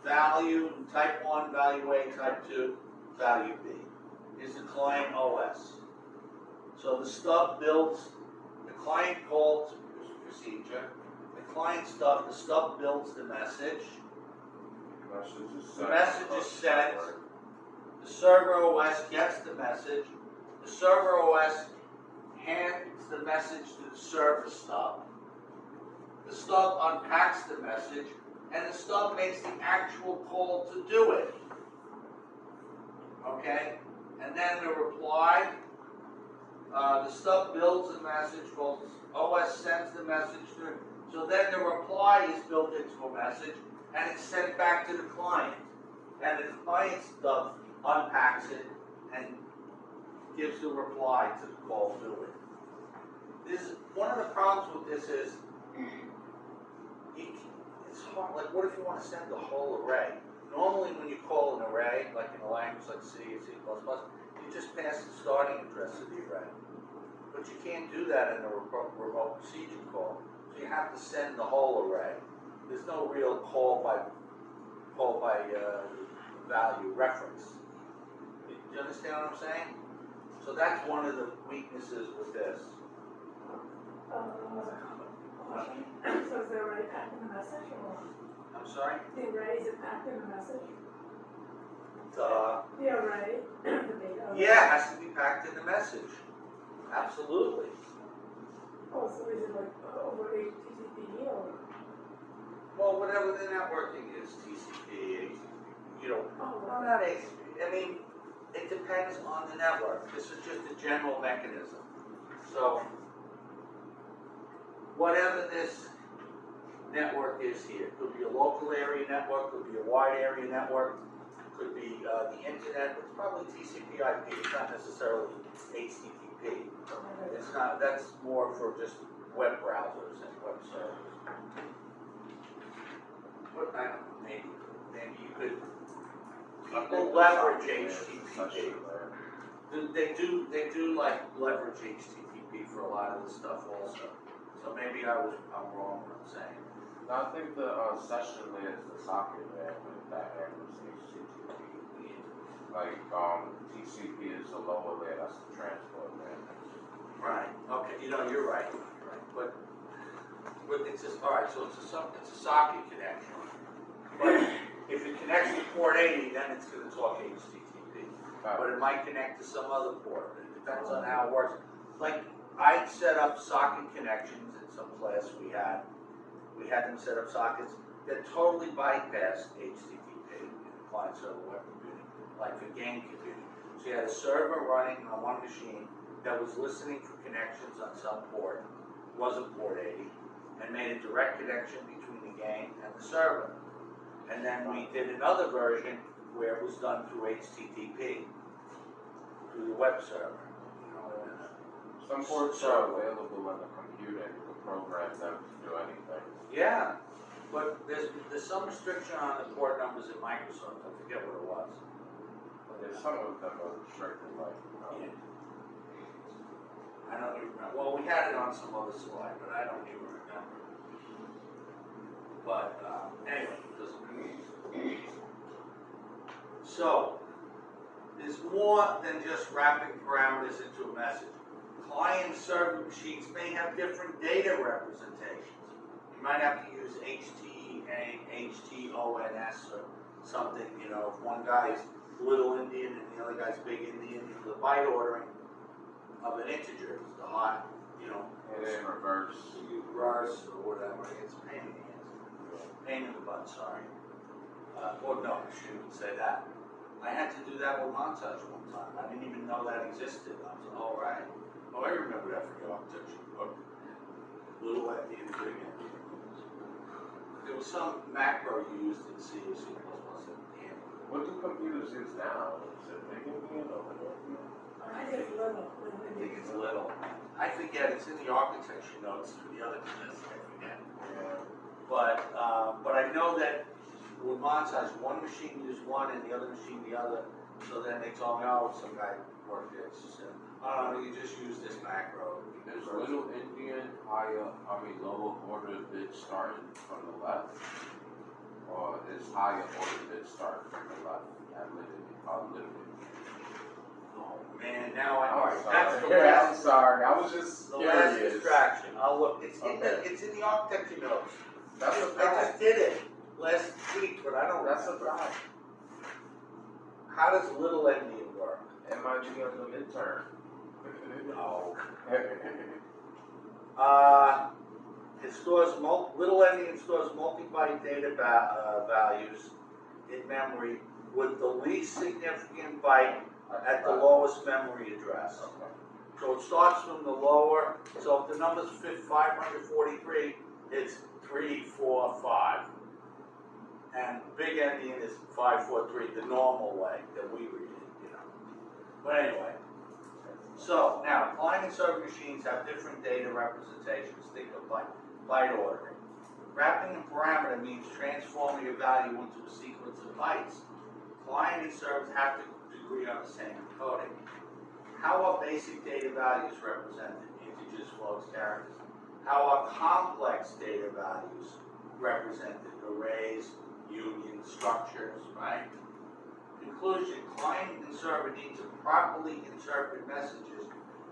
value, type 1, value A, type 2, value B. Is the client OS. So the stub builds, the client calls procedure, the client stub, the stub builds the message, the message is sent, the server OS gets the message, the server OS hands the message to the server stub, the stub unpacks the message, and the stub makes the actual call to do it. Okay? And then the reply, the stub builds a message, both OS sends the message to it. So then the reply is built into a message, and it's sent back to the client. And the client stub unpacks it and gives the reply to the call to it. This, one of the problems with this is, it's hard, like what if you want to send the whole array? Normally when you call an array, like in a language like C or C++, you just pass the starting address of the array. But you can't do that in a remote procedure call. So you have to send the whole array. There's no real call by value reference. Do you understand what I'm saying? So that's one of the weaknesses with this. So is the array packed in the message or? I'm sorry? The array, is it packed in the message? The array, the data. Yeah, it has to be packed in the message. Absolutely. Oh, so is it like over HTTP or? Well, whatever the networking is, TCP, Oh, well, not HTTP. I mean, it depends on the network. This is just a general mechanism. So, whatever this network is here, could be a local area network, could be a wide area network, could be the internet. It's probably TCP/IP. It's not necessarily HTTP. It's not. That's more for just web browsers and web servers. But I don't know. Maybe you could. People leverage HTTP. They do like leverage HTTP for a lot of the stuff also. So maybe I'm wrong when I'm saying. No, I think the session layer is the socket layer with that handles HTTP. Like TCP is the lower layer, that's the transport layer. Right. Okay. You're right. But it's just all right. So it's a socket connection. But if it connects to port 80, then it's going to talk HTTP. But it might connect to some other port. It depends on how it works. Like I set up socket connections in some class we had. We had them set up sockets that totally bypassed HTTP, client server web computing, like for game computing. So you had a server running on one machine that was listening for connections on some port, wasn't port 80, and made a direct connection between the game and the server. And then we did another version where it was done through HTTP, through the web server. Some ports are available on the computer, and you can program them to do anything. Yeah, but there's some restriction on the port numbers at Microsoft. I forget what it was. But there's some of them are restricted, like, Yeah. I don't even remember. Well, we had it on some other slide, but I don't even remember. But anyway, it doesn't matter. So is more than just wrapping parameters into a message. Client server machines may have different data representations. You might have to use HTONS or something, you know, if one guy's Little Indian and the other guy's Big Indian, the byte ordering of an integer is the hot, you know, And then reverse. reverse or whatever, it's a pain in the ass. Pain in the butt, sorry. Or no, I shouldn't say that. I had to do that with Montage one time. I didn't even know that existed. I was like, all right. Oh, I remember that from the architecture book. Little Indian, Big Indian. There was some macro you used in C or C++ at the end. What do computers use now? Is it Big Indian or Little Indian? I think it's little. I think it's little. I forget, it's in the architecture notes for the other class, I forget. Yeah. But I know that with Montage, one machine used one and the other machine the other. So then they told me, oh, some guy worked it. So, oh, no, you just use this macro. Is Little Indian lower order bits starting from the left? Or is higher order bits starting from the left at Little Indian? Oh, man, now I I'm know. That's the sorry. I'm last, sorry. I was just the last curious. distraction. I'll look, it's Okay. it's in the architecture notes. That's a I fact. just did it last week, but I don't That's a remember. fact. How does Little Indian work? It might be on the midterm. No. It stores Little Endian stores multi-byte data values in memory with the least significant byte at the lowest memory address. So it starts from the lower, so if the number's 543, it's 345. And Big Endian is 543, the normal way that we read it, you know. But anyway. So now, client and server machines have different data representations. Think of byte ordering. Wrapping a parameter means transforming a value into a sequence of bytes. Client and servers have to agree on the same encoding. How are basic data values represented? Integers, floats, characters. How are complex data values represented? Arrays, unions, structures, right? Conclusion, client and server need to properly interpret messages,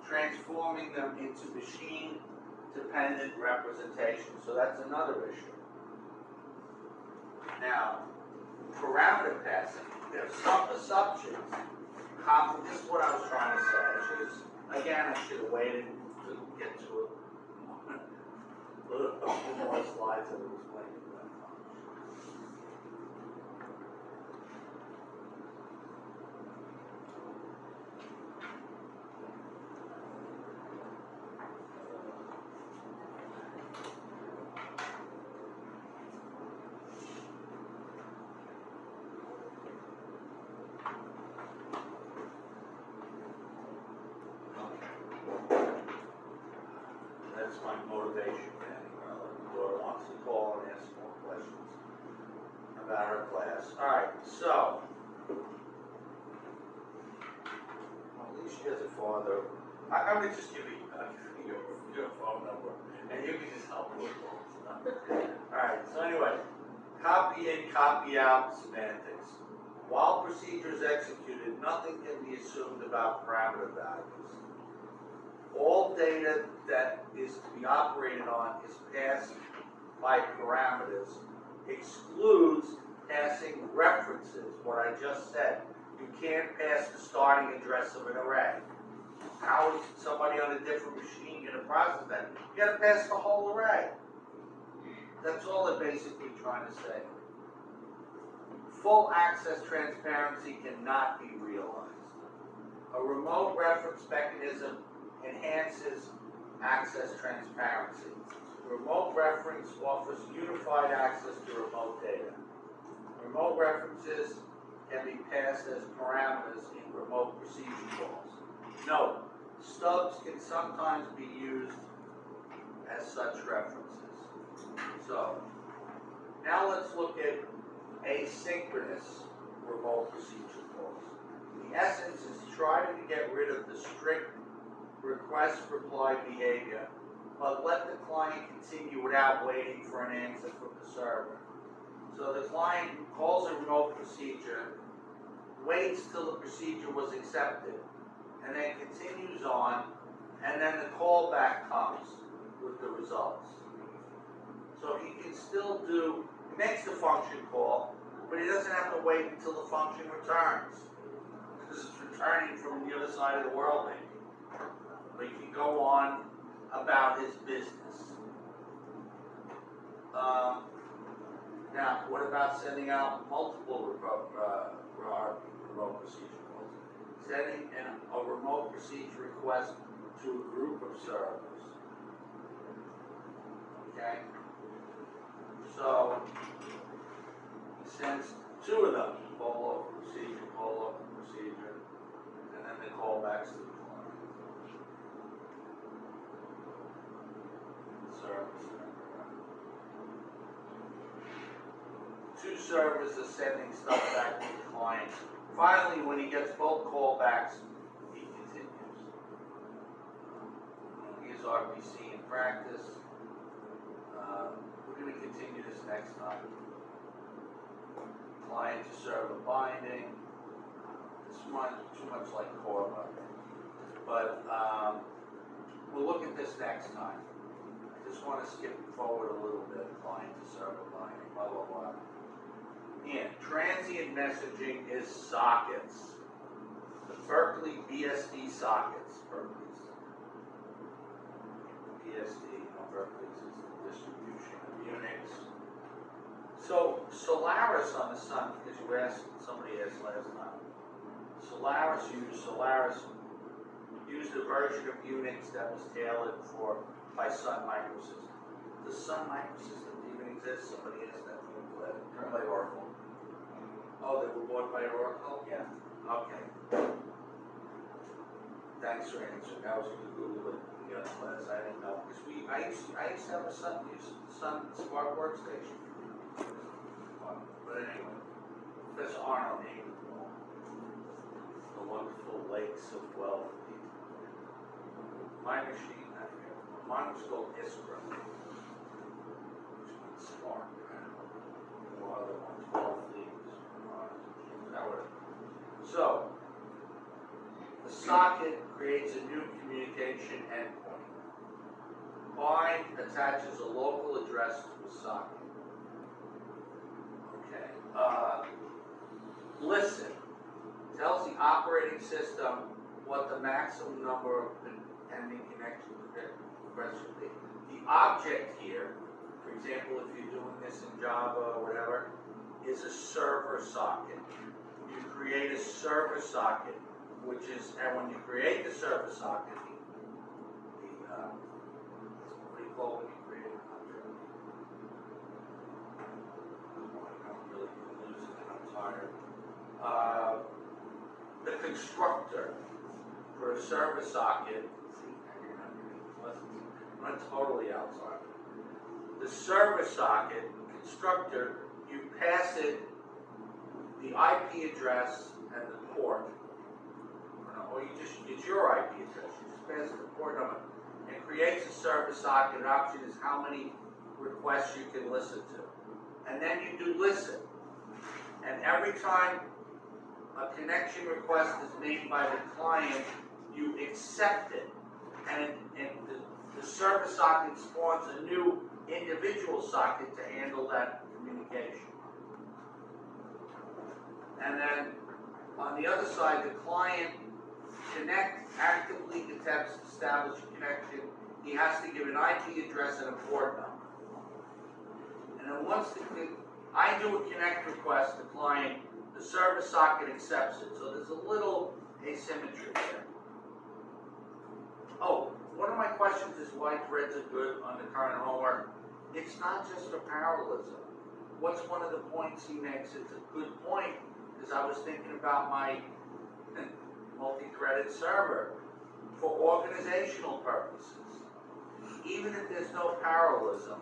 transforming them into machine-dependent representations. So that's another issue. Now, parameter passing, there's some assumptions. This is what I was trying to say. I should have waited to get to it. A few more slides that was waiting. That's my motivation, Fanny. The daughter wants to call and ask more questions about her class. All right, so. Well, at least she has a father. I'm gonna just give you your phone number, and you can just help her with all this stuff. All right, so anyway, copy in, copy out semantics. While procedure is executed, nothing can be assumed about parameter values. All data that is to be operated on is passed by parameters, excludes passing references, what I just said. You can't pass the starting address of an array. How is somebody on a different machine going to process that? You got to pass the whole array. That's all they're basically trying to say. Full access transparency cannot be realized. A remote reference mechanism enhances access transparency. Remote reference offers unified access to remote data. Remote references can be passed as parameters in remote procedure calls. Note, stubs can sometimes be used as such references. So, now let's look at asynchronous remote procedure calls. The essence is trying to get rid of the strict request-reply behavior, but let the client continue without waiting for an answer from the server. So the client calls a remote procedure, waits till the procedure was accepted, and then continues on, and then the callback comes with the results. So he can still he makes the function call, but he doesn't have to wait until the function returns. Because it's returning from the other side of the world, maybe. But he can go on about his business. Now, what about sending out multiple remote procedure calls? Sending a remote procedure request to a group of servers. Okay? So, he sends two of them, call over procedure, and then the callbacks to the client. Service. Two servers are sending stuff back to the client. Finally, when he gets both callbacks, he continues. Here's RPC in practice. We're going to continue this next time. Client to server binding. This one too much like Corba. But we'll look at this next time. I just want to skip forward a little bit. Client to server binding, blah, blah, blah. And transient messaging is sockets. The Berkeley BSD sockets. Berkeley's. BSD, Berkeley's is the distribution of Unix. So Solaris on the Sun, because somebody asked last time. Solaris used a version of Unix that was tailored by Sun Microsystems. Does Sun Microsystems even exist? Somebody asked that to me. Run by Oracle. Oh, they were bought by Oracle? Yeah. Okay. Thanks for answering. I was going to Google it in the other class. I didn't know. Because I used to have a Sun Smart Workstation. But anyway, Professor Arnold named the wonderful lakes of wealth. My machine, I forget. Mine was called Iskra, which means smart. The other one's 12 leagues. So, the socket creates a new communication endpoint. Bind attaches a local address to a socket. Okay. Listen tells the operating system what the maximum number of pending connection requests should be. The object here, for example, if you're doing this in Java or whatever, is a server socket. You create a server socket, and when you create the server socket, what do you call when you create an object? I'm really losing it, I'm tired. The constructor for a server socket, I'm totally outside. The server socket constructor, you pass it the IP address and the port. Or it's your IP address. You just pass the port number. It creates a server socket. An option is how many requests you can listen to. And then you do listen. And every time a connection request is made by the client, you accept it. And the server socket spawns a new individual socket to handle that communication. And then on the other side, the client actively attempts to establish a connection. He has to give an IP address and a port number. And then once I do a connect request, the client, the server socket accepts it. So there's a little asymmetry there. Oh, one of my questions is why threads are good on the current homework. It's not just for parallelism. What's one of the points he makes? It's a good point, because I was thinking about my multi-threaded server for organizational purposes. Even if there's no parallelism,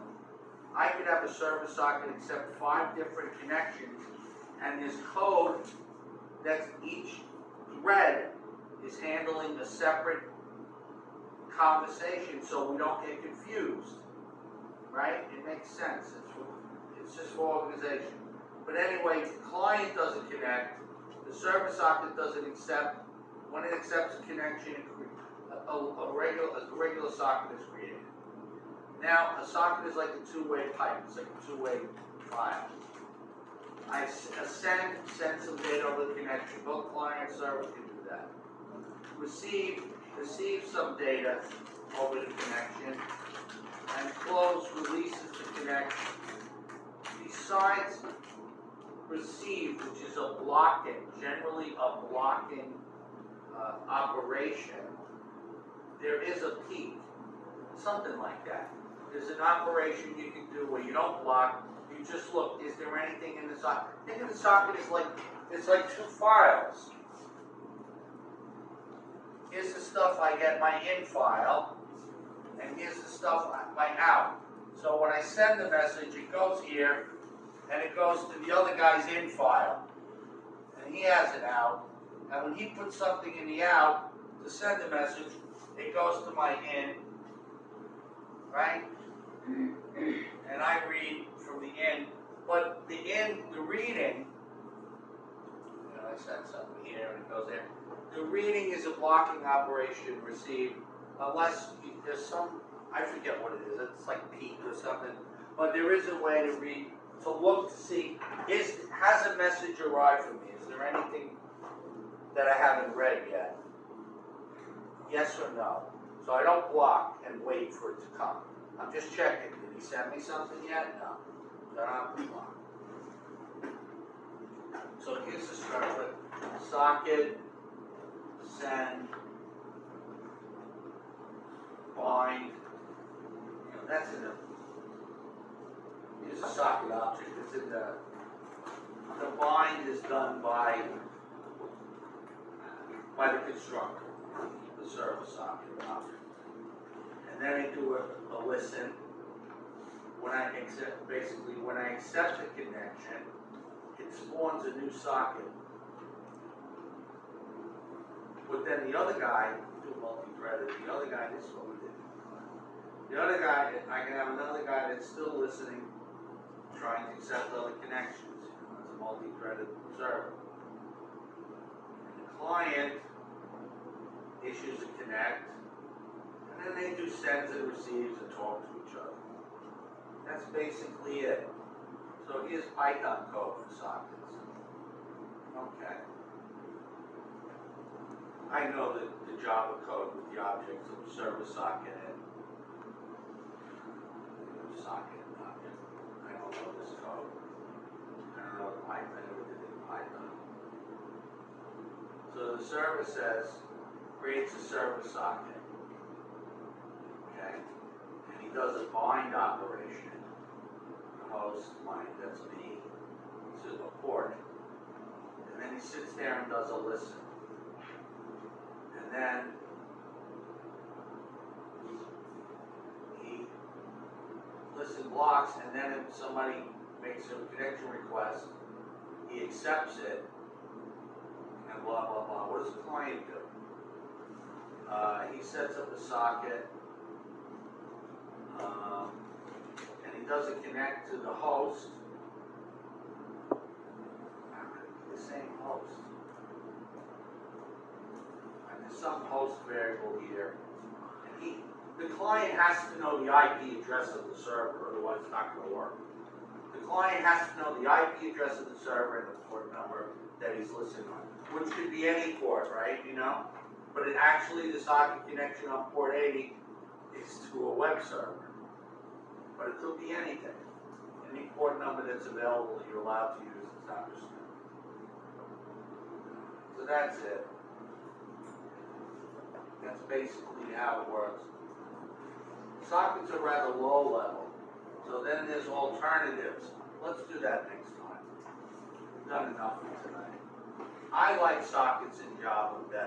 I could have a server socket accept 5 different connections, and there's code that each thread is handling a separate conversation so we don't get confused. Right? It makes sense. It's just for organization. But anyway, the client doesn't connect, The server socket doesn't accept, when it accepts a connection, a regular socket is created. Now, a socket is like a two-way pipe, it's like a two-way file. I send some data over the connection, both client and server can do that. Receive some data over the connection, and close releases the connection. Besides receive, which is a blocking, generally a blocking operation, there is a peak, something like that. There's an operation you can do where you don't block, you just look, is there anything in the socket? Think of the socket as like, it's like two files. Here's the stuff I get my in file, and here's the stuff my out. So when I send the message, it goes here, and it goes to the other guy's in file. And he has it out, and when he puts something in the out to send the message, it goes to my in, right? And I read from the in, but the reading, I send something here and it goes there. The reading is a blocking operation received, unless there's some, I forget what it is, it's like peak or something, but there is a way to read, to look to see, has a message arrived from me? Is there anything that I haven't read yet? Yes or no? So I don't block and wait for it to come. I'm just checking, did he send me something yet? No. So I don't have to block. So here's the structure. Socket, send, bind. That's in the, here's a socket object. It's in the bind is done by the constructor, the server socket object. And then I do a listen. When I accept, basically, when I accept the connection, it spawns a new socket. But then the other guy, do multi-threaded, the other guy, this is what we did. The other guy, I can have another guy that's still listening, trying to accept other connections. It's a multi-threaded server. And the client issues a connect, and then they do sends and receives and talk to each other. That's basically it. So here's Python code for sockets. Okay. I know the Java code with the objects of server socket and socket and object. I don't know this code. I don't know the Python. I never did it in Python. So the server says, creates a server socket. Okay? And he does a bind operation. The host, mine, that's me, to a port. And then he sits there and does a listen. And then he listen blocks, and then if somebody makes a connection request, he accepts it, and blah, blah, blah. What does the client do? He sets up a socket, and he doesn't connect to the host, the same host. And there's some host variable here, and the client has to know the IP address of the server, otherwise it's not going to work. The client has to know the IP address of the server and the port number that he's listening on, which could be any port, right? You know? But it actually, the socket connection on port 80 is to a web server. But it could be anything. Any port number that's available that you're allowed to use is not restricted. So that's it. That's basically how it works. Sockets are rather low level. So then there's alternatives. Let's do that next time. We've done enough for tonight. I like sockets in Java better.